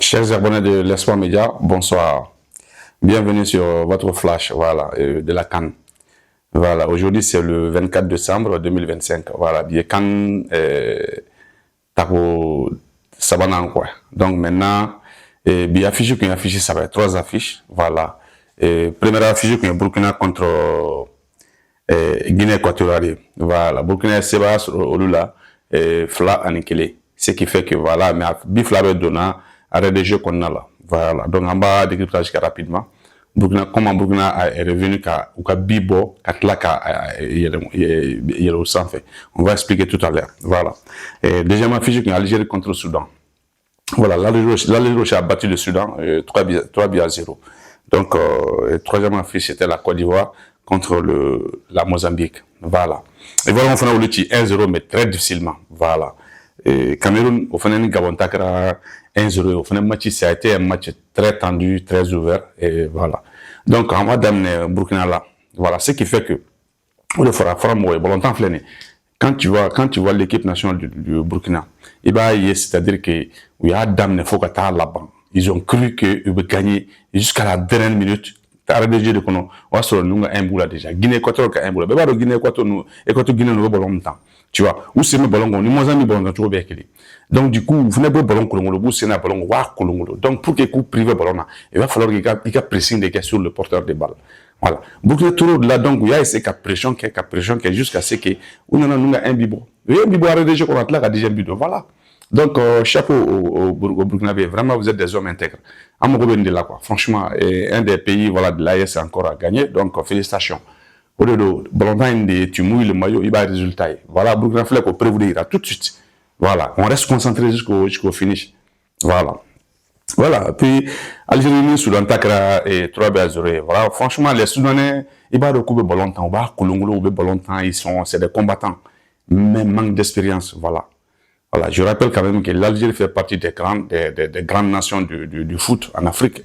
Chers abonnés de l'Espoir Média, bonsoir. Bienvenue sur votre flash voilà, de la CAN. Voilà, aujourd'hui c'est le 24 décembre 2025. Voilà, bien CAN Tako Sabanan quoi. Donc maintenant, bien affiché qu'une affiche, ça va être 3 affiches. Voilà. Première affiche qu'une Burkina contre Guinée équatoriale. Voilà, Burkina Seba Olula Fla Anikele. Ce qui fait que voilà, mais Bifla Donna arrêt de jeu qu'on a là. Voilà, donc en bas décryptage rapidement. Burkina, comment Burkina est revenu ou ka bibo, au sang fait. On va expliquer tout à l'heure. Voilà. Deuxième affiche, Algérie contre le Soudan. Voilà, l'Algérie a battu le Soudan 3 buts à 0. Donc, troisième affiche, c'était la Côte d'Ivoire contre la Mozambique. Voilà. Et voilà, on fait un 1-0, mais très difficilement. Voilà. Cameroun, au final, Gabon Takra 1-0. Au final, ça a été un match très tendu, très ouvert. Et voilà. Donc, on va d'amener Burkina là. Voilà. Ce qui fait que, on fera longtemps flâner. Quand tu vois l'équipe nationale du Burkina, c'est-à-dire que, il y a d'amener Fokata là-bas. Ils ont cru qu'ils allaient gagner jusqu'à la dernière minute. RDG de kono wa soro nunga un boula déjà Guinée équatoriale ka un boula beba do Guinée équatoriale Guinée no ballon temps tu vois ou c'est me ballon ni Mozambique ballon to be kele donc du coup vous n'avez pas ballon kolongolo vous c'est na ballon wa kolongolo donc pour que coup privé ballon là il va falloir qu'il y a pressing des gars sur le porteur de balle voilà beaucoup de là donc il y a ces pression qui jusqu'à ce que on a nunga un bibo RDG qu'on a là déjà bido voilà. Donc, chapeau au Burkinabé, vraiment vous êtes des hommes intègres. De là, quoi. Franchement, un des pays voilà, de l'AES encore à gagner, donc félicitations. Au lieu de tu mouilles le maillot, il va y avoir résultat. Voilà, Burkina Faso qu'on prévoit tout de suite. Voilà, on reste concentré jusqu'au finish. Voilà. Voilà, puis Algérie, Soudan, Takra et 3 buts à 0. Voilà, franchement, les Soudanais, ils vont recouper ballon temps, c'est des combattants, mais manque d'expérience, voilà. Voilà, je rappelle quand même que l'Algérie fait partie des grandes nations du foot en Afrique.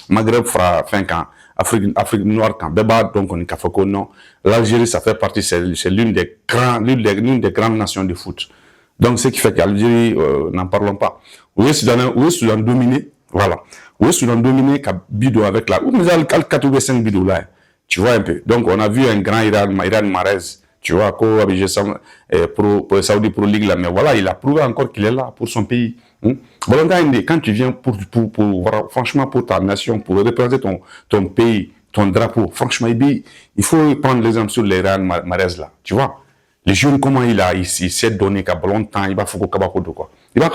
Maghreb fera fin quand Afrique noire quand donc on est non. L'Algérie ça fait partie, c'est l'une des grandes nations du foot. Donc ce qui fait qu'Algérie n'en parlons pas. Où est Soudan dominé, voilà. Où est Soudan dominé Bido avec la. Où est 4 ou 5 bidou là. Tu vois un peu. Donc on a vu un grand Iran Mahrez. Tu vois, pour Saudi Pro League là, mais voilà, il a prouvé encore qu'il est là pour son pays. Quand tu viens franchement pour ta nation, pour représenter ton pays, ton drapeau, franchement, il faut prendre l'exemple sur l'Iran Mahrez là. Tu vois, les jeunes, comment il s'est donné qu'à longtemps, il va faire quoi. Il va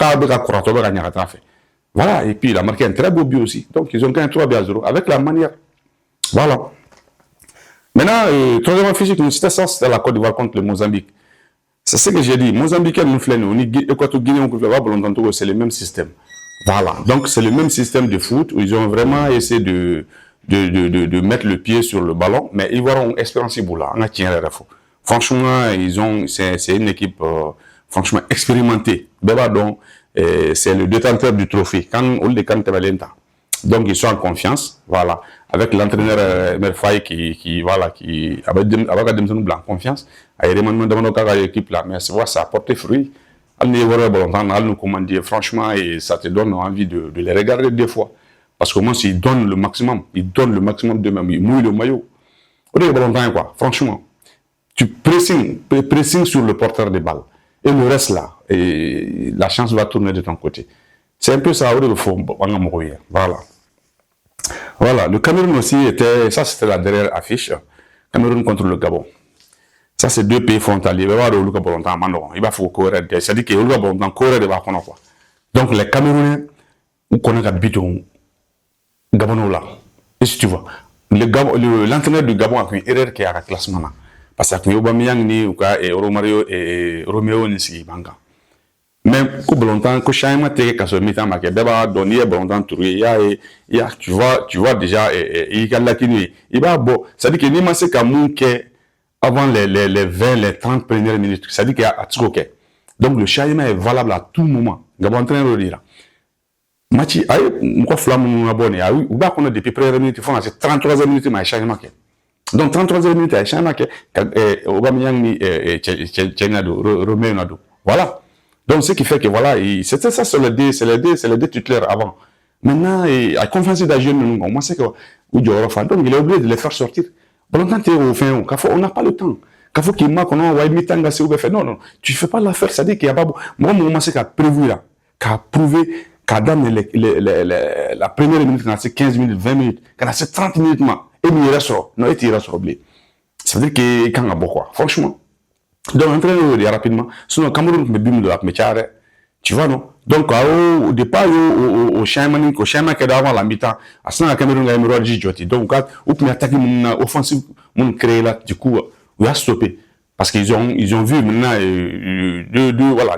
voilà, et puis il a marqué un très beau but aussi. Donc ils ont gagné 3 buts à 0 avec la manière. Voilà. Maintenant, troisième affiche, c'était la Côte d'Ivoire contre le Mozambique. C'est ce que j'ai dit. Mozambique, nous flânons. Guinée, c'est le même système. Voilà. Donc, c'est le même système de foot où ils ont vraiment essayé de mettre le pied sur le ballon. Mais ils vont espérer là. On a tient la franchement, c'est une équipe, franchement, expérimentée. C'est le détenteur du trophée. Donc, ils sont en confiance. Voilà. Avec l'entraîneur Merfaï qui avait en confiance. Il a l'équipe là, mais ça a porté fruit. Franchement, et ça te donne envie de les regarder des fois. Parce qu'au moins, ils donnent le maximum. Ils donnent le maximum d'eux-mêmes. Ils mouillent le maillot. Quoi. Franchement, tu pressing sur le porteur de balle. Et le reste là, et la chance va tourner de ton côté. C'est un peu ça, voilà. Voilà, le Cameroun aussi c'était la dernière affiche. Cameroun contre le Gabon. Ça, c'est deux pays frontaliers. Il va faut courir. C'est-à-dire qu'il y a quoi. Donc, les Camerounais, on connaît le Gabon là. Et si tu vois, l'entraîneur du Gabon a une erreur qui est à la classement. Parce que Aubameyang et Romario et Roméo Nissi Banga. Mais au longtemps que chacun était qu'à ce mi-temps marqué d'abord donner longtemps touré tu vois déjà il y a là qui il va bon ça dit que ni c'est comme que avant les 20 les 30 premières minutes ça dit qu'il y a atsuko donc le changement est valable à tout moment Gabon train de dire match ay ko flamme na bonne ah oui ou ba qu'on a depuis première minute font c'est 33e minute mais changement donc 33e minute changement Aubameyang ni Romeo Nado voilà. Donc, ce qui fait que voilà, c'était ça, c'est les deux titulaires avant. Maintenant, à confiance d'agir, moi, c'est que, donc, il est obligé de les faire sortir. Longtemps, on n'a pas le temps. Quand faut qu'il m'a qu'on a non, non, tu fais pas l'affaire, ça dit qu'il y a pas, moi, moi, c'est qu'à prévu là, qu'à prouver, qu'à dans la première minute, quand c'est 15 minutes, 20 minutes, quand c'est 30 minutes, et il reste non, et il reste oublié. Ça veut dire que, quand on a beaucoup, franchement. Donc, entraîner rapidement. Sinon, Cameroun, me bim de la métière, tu vois, non? Donc, au départ, au Shaman qui est avant la mi-temps, à ce moment-là, Cameroun a émergé du joti. Donc, où tu attaqué mon offensive, mon créé là, du coup, on a stoppé. Parce qu'ils ont vu maintenant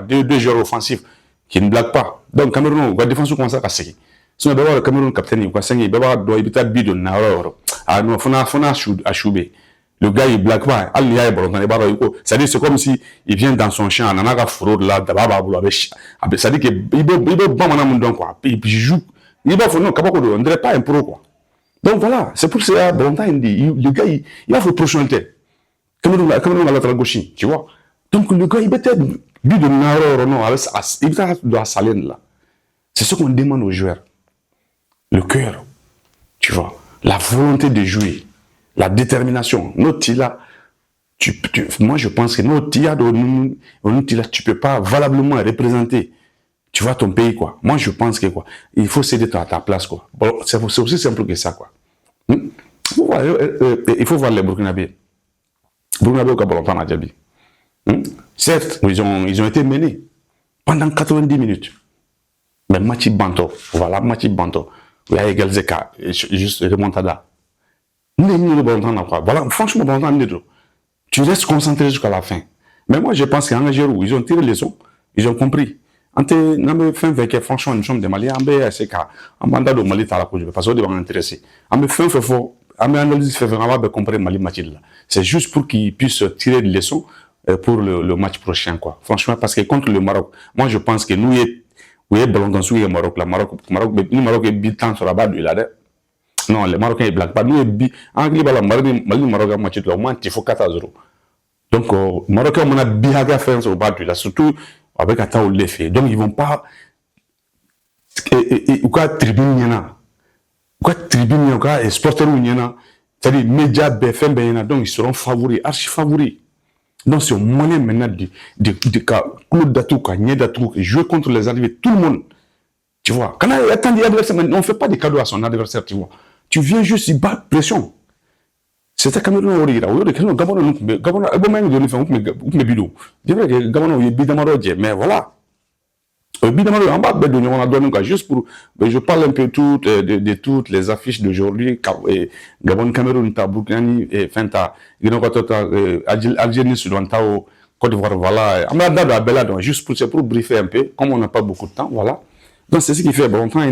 deux joueurs offensifs qui ne blaguent pas. Donc, Cameroun, la défense commence à casser. Sinon, le Cameroun, capitaine, il doit être bidon, ah non, faut à chouber. Le gars, il blague pas. C'est-à-dire, c'est comme si il vient dans son champ, il a un fourreau là, c'est-à-dire qu'il va quoi. Il joue. Il va non, on dirait pas un pro, quoi. Donc voilà, c'est pour ça, le gars, il a fait opportunité. Comme on a la gauche, tu vois. Donc le gars, il peut être but de Naro, non, il peut être de la saline, là. C'est ce qu'on demande aux joueurs. Le cœur, tu vois. La volonté de jouer. La détermination. Notre là, moi je pense que notre là, tu peux pas valablement représenter, tu vois, ton pays, quoi. Moi je pense que, quoi, il faut céder à ta place, quoi. Bon, c'est aussi simple que ça, quoi. Il faut voir les Burkinabés. Burkinabé au Cameroun, à Djabi. Certes, ils ont été menés pendant 90 minutes. Mais Machi Banto, voilà, Machi Banto, il y a égalisé juste remontada. Voilà, franchement, tu restes concentré jusqu'à la fin. Mais moi, je pense qu'en Algérie, ils ont tiré les leçons, ils ont compris. Franchement, nous sommes des Maliens, en mandat de Mali, parce qu'on est intéressé. On analyse vraiment comprendre Mali Mathilde. C'est juste pour qu'ils puissent tirer des leçons pour le match prochain, quoi. Franchement, parce que contre le Maroc, moi, je pense que nous, il y a ballon dans le Maroc, le Maroc est bitan sur la base de la. Non, les Marocains, ils blaguent pas. Nous, Anglais, Mali, Maroc, match de moins, il faut 4-0. Donc, Marocains, on a bien fait sur le bas de là, surtout avec un temps où les fait. Donc, ils vont pas. Ou quoi, tribune, il y en a. Ou quoi, tribune, il y en a. Et sporteur, il y en a. C'est-à-dire, médias, BFM, il y en a. Donc, ils seront favoris, archi favoris. Donc, c'est au moyen maintenant de Claude Datou, Nye Datou, jouer contre les arrivées, tout le monde. Tu vois, quand on attend l'adversaire, on ne fait pas des cadeaux à son adversaire, tu vois. Tu viens juste, il bat pression. C'est ça, Cameroun, on regarde. Gabon, mais voilà. Juste pour, je parle un peu de toutes les affiches d'aujourd'hui. Gabon, Cameroun, Burkina, Fenta, Algérie, Soudan, Côte d'Ivoire, voilà. Juste pour briefer un peu, comme on n'a pas beaucoup de temps, voilà. Donc c'est ce qui fait bon temps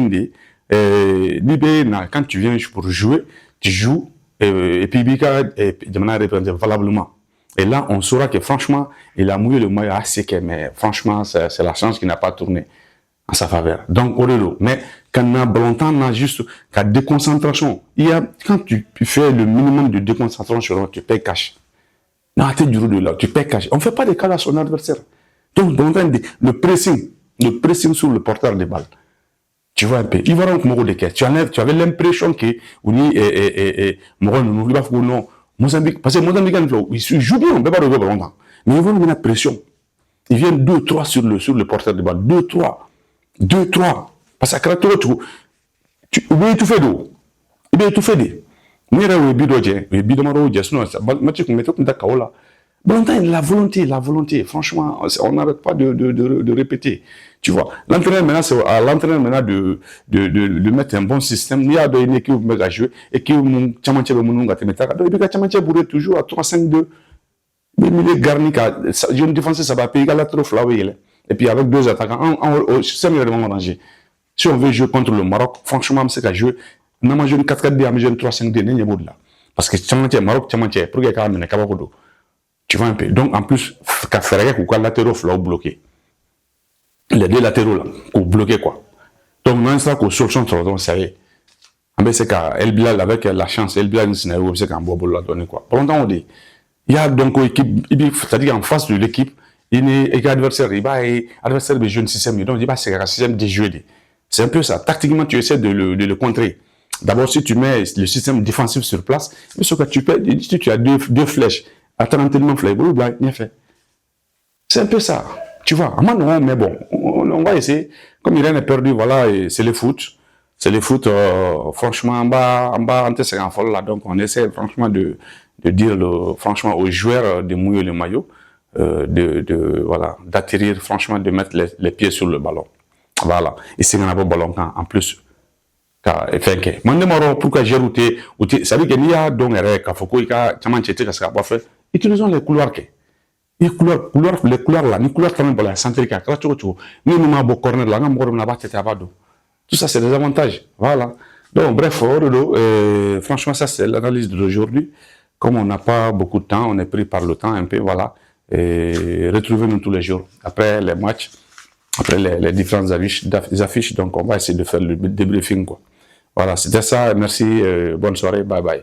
quand tu viens pour jouer, tu joues et puis de manière représentative valablement. Et là, on saura que franchement, il a mouillé le maillot assez que, mais franchement, c'est la chance qui n'a pas tourné en sa faveur. Donc, mais quand on a longtemps, on a juste la déconcentration. Quand tu fais le minimum de déconcentration, tu payes cash. Non, tu payes cash. On ne fait pas de cas à son adversaire. Donc, le pressing sur le porteur de balle. Tu vois un peu. Il va donc mourir de caisse. Tu avais l'impression que non. Mozambique, parce que Mozambique, il joue bien, on ne peut pas le voir longtemps. Mais ils vont mettre la pression. Ils viennent 2-3 sur le porteur de balle. 2-3. Parce que tu tout fait d'eau. Il est tout fait d'eau. Nous, la volonté, franchement, on n'arrête pas de répéter. Tu vois, l'entraîneur maintenant, c'est à l'entraîneur maintenant de mettre un bon système. Il y a une équipe qui va jouer et qui est toujours à 3-5-2. Mais il est garni, j'ai une défense, ça va payer la trop flavé. Et puis avec deux attaquants, c'est mieux de m'arranger. Si on veut jouer contre le Maroc, franchement, c'est qu'à jouer. Non, moi, j'ai une 4-4-2, mais j'ai une 3-5-2, n'est pas là. Parce que Maroc, pour qu'il y ait quand même un. Tu vois un peu. Donc, en plus, qu'à faire quoi, latéraux, là, bloqué. Les deux latéraux, là, bloqué, quoi. Donc, maintenant, c'est qu'on solution, donc, ça y est. C'est qu'à El Bilal, avec la chance, El Bilal, c'est qu'un beau boulot à donner, quoi. Pour longtemps, on dit. Il y a donc une équipe, c'est-à-dire en face de l'équipe, il y a un adversaire, il va, adversaire de jeune système, donc il va, c'est un système déjoué. C'est un peu ça. Tactiquement, tu essaies de le contrer. D'abord, si tu mets le système défensif sur place, mais ce que tu as deux flèches, attends tellement flèche, bien fait. C'est un peu ça. Tu vois, à non, mais bon, on va essayer. Comme Irène est perdu, voilà, c'est le foot. C'est le foot, franchement, en bas, c'est un folle là. Donc, on essaie franchement de dire franchement aux joueurs de mouiller le maillot, voilà, d'atterrir, franchement, de mettre les pieds sur le ballon. Voilà. Et c'est un ballon en plus. Pourquoi j'ai routé, ça veut dire qu'il y a donc utilisons les couloirs. Les couloirs là, les couloirs quand même pour la centre corner là, tout ça c'est des avantages. Voilà. Donc bref, franchement ça c'est l'analyse d'aujourd'hui. Comme on n'a pas beaucoup de temps, on est pris par le temps un peu, voilà. Et retrouvez-nous tous les jours après les matchs, après les différentes affiches. Donc on va essayer de faire le débriefing quoi. Voilà, c'était ça. Merci, bonne soirée, bye bye.